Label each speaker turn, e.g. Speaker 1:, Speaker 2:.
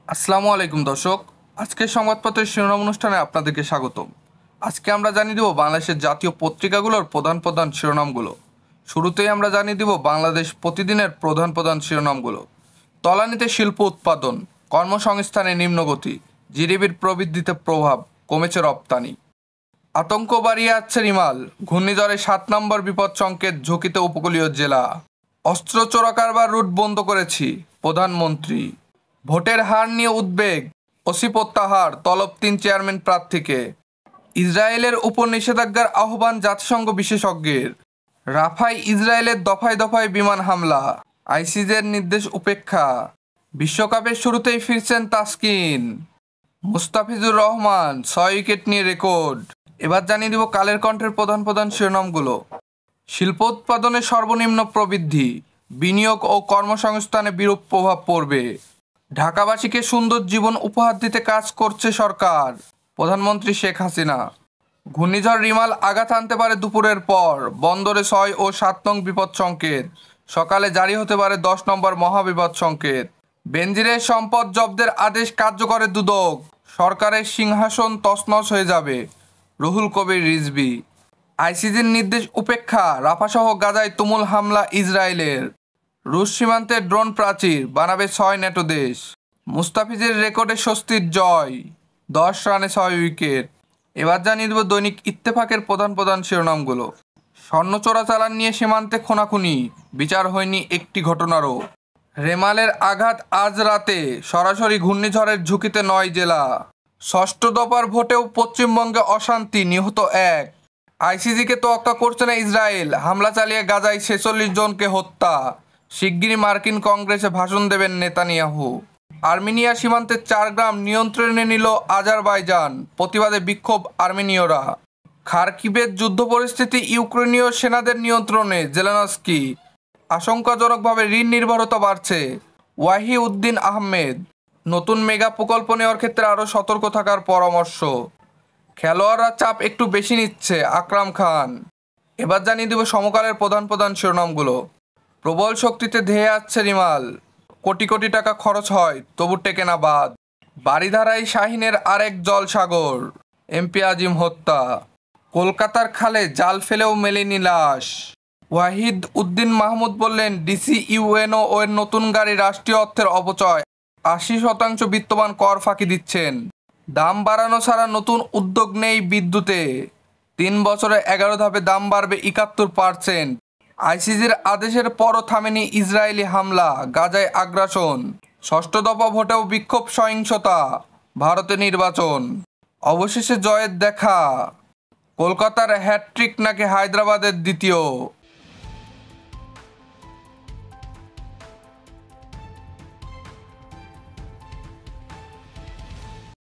Speaker 1: আসসালামু আলাইকুম দর্শক। আজকের সংবাদপত্রের শিরোনাম অনুষ্ঠানে আপনাদেরকে স্বাগতম। আজকে আমরা জানিয়ে দেব বাংলাদেশের জাতীয় পত্রিকাগুলোর প্রধান প্রধান শিরোনামগুলো। শুরুতেই আমরা জানিয়ে দেব বাংলাদেশ প্রতিদিনের প্রধান প্রধান শিরোনামগুলো। তলানিতে শিল্প উৎপাদন, কর্মসংস্থানে নিম্নগতি, জিডিপির প্রবৃদ্ধিতে প্রভাব, কমেছে রপ্তানি। আতঙ্ক বাড়িয়ে যাচ্ছে রিমাল, ঘূর্ণিঝড়ে ৭ নম্বর বিপদ সংকেত, ঝুঁকিতে উপকূলীয় জেলা। অস্ত্র চোরাকারবার রুট বন্ধ করেছি, প্রধানমন্ত্রী। ভোটের হার নিয়ে উদ্বেগ, ওসি প্রত্যাহার, তলব ৩ চেয়ারম্যান প্রার্থীকে। ইসরায়েলের উপর নিষেধাজ্ঞার আহ্বান জাতিসংঘ বিশেষজ্ঞের। রাফায় ইসরায়েলের দফায় দফায় বিমান হামলা, আইসিজের নির্দেশ উপেক্ষা। বিশ্বকাপের শুরুতেই ফিরছেন তাসকিন। মুস্তাফিজুর রহমান ৬ উইকেট নিয়ে রেকর্ড। এবার জানিয়ে দিব কালের কণ্ঠের প্রধান প্রধান শিরোনামগুলো। শিল্প উৎপাদনে সর্বনিম্ন প্রবৃদ্ধি, বিনিয়োগ ও কর্মসংস্থানে বিরূপ প্রভাব পড়বে। ঢাকাবাসীকে সুন্দর জীবন উপহার দিতে কাজ করছে সরকার, প্রধানমন্ত্রী শেখ হাসিনা। ঘূর্ণিঝড় রিমাল আঘাত আনতে পারে দুপুরের পর, বন্দরে ৬ ও ৭ নং বিপদ সংকেত, সকালে জারি হতে পারে ১০ নম্বর মহাবিপদ সংকেত। বেনজিরের সম্পদ জব্দের আদেশ কার্যকরের দুদক, সরকারের সিংহাসন তছনছ হয়ে যাবে, রুহুল কবির রিজভী। আইসিজির নির্দেশ উপেক্ষা, রাফাসহ গাজায় তুমুল হামলা ইসরায়েলের। রুশ সীমান্তে ড্রোন প্রাচীর, বানাবে ৬ ন্যাটো দেশ। মুস্তাফিজের রেকর্ডে স্বস্তির জয়, ১০ রানে ৬ উইকেট। এবার জানিয়ে দেব দৈনিক ইত্তেফাকের প্রধান প্রধান শিরোনামগুলো। স্বর্ণ চোরাচালান নিয়ে সীমান্তে খুনাখুনি, বিচার হয়নি একটি ঘটনারও। রেমালের আঘাত আজ রাতে, সরাসরি ঘূর্ণিঝড়ের ঝুঁকিতে ৯ জেলা। ষষ্ঠ দফার ভোটেও পশ্চিমবঙ্গে অশান্তি, নিহত ১। আইসিজিকে তোয়াক্কা করছে না ইসরায়েল, হামলা চালিয়ে গাজায় ৪৬ জনকে হত্যা। শিগগিরই মার্কিন কংগ্রেসে ভাষণ দেবেন নেতানিয়াহু। আর্মেনিয়া সীমান্তে ৪ গ্রাম নিয়ন্ত্রণে নিল আজারবাইজান, প্রতিবাদে বিক্ষোভ আর্মেনীয়রা। খার্কিভের যুদ্ধ পরিস্থিতি ইউক্রেনীয় সেনাদের নিয়ন্ত্রণে, জেলেনস্কি। আশঙ্কাজনকভাবে ঋণ নির্ভরতা বাড়ছে, ওয়াহিউদ্দিন আহমেদ। নতুন মেগা প্রকল্প নেওয়ার ক্ষেত্রে আরও সতর্ক থাকার পরামর্শ। খেলোয়াড়রা চাপ একটু বেশি নিচ্ছে, আকরাম খান। এবার জানিয়ে দেব সমকালের প্রধান প্রধান শিরোনামগুলো। প্রবল শক্তিতে ধেয়ে আসছে রিমাল, কোটি কোটি টাকা খরচ হয় তবু টেকে না বাঁধ। বারিধারায় শাহিনের আরেক জলসাগর, এমপি আজিম হত্যা। কলকাতার খালে জাল ফেলেও মেলেনি লাশ। ওয়াহিদ উদ্দিন মাহমুদ বললেন, ডিসি ইউএনও এর নতুন গাড়ি রাষ্ট্রীয় অর্থের অপচয়, ৮০% বিত্তবান কর ফাঁকি দিচ্ছেন। দাম বাড়ানো ছাড়া নতুন উদ্যোগ নেই বিদ্যুতে, ৩ বছরে ১১ ধাপে দাম বাড়বে ৭১%। আইসিজির আদেশের পরও থামেনি ইসরায়েলি হামলা, গাজায় আগ্রাসন। ষষ্ঠ দফা ভোটেও বিক্ষোভ সহিংসতা, ভারতে নির্বাচন। অবশেষে জয়ের দেখা, কলকাতার হ্যাটট্রিক নাকি হায়দ্রাবাদের দ্বিতীয়।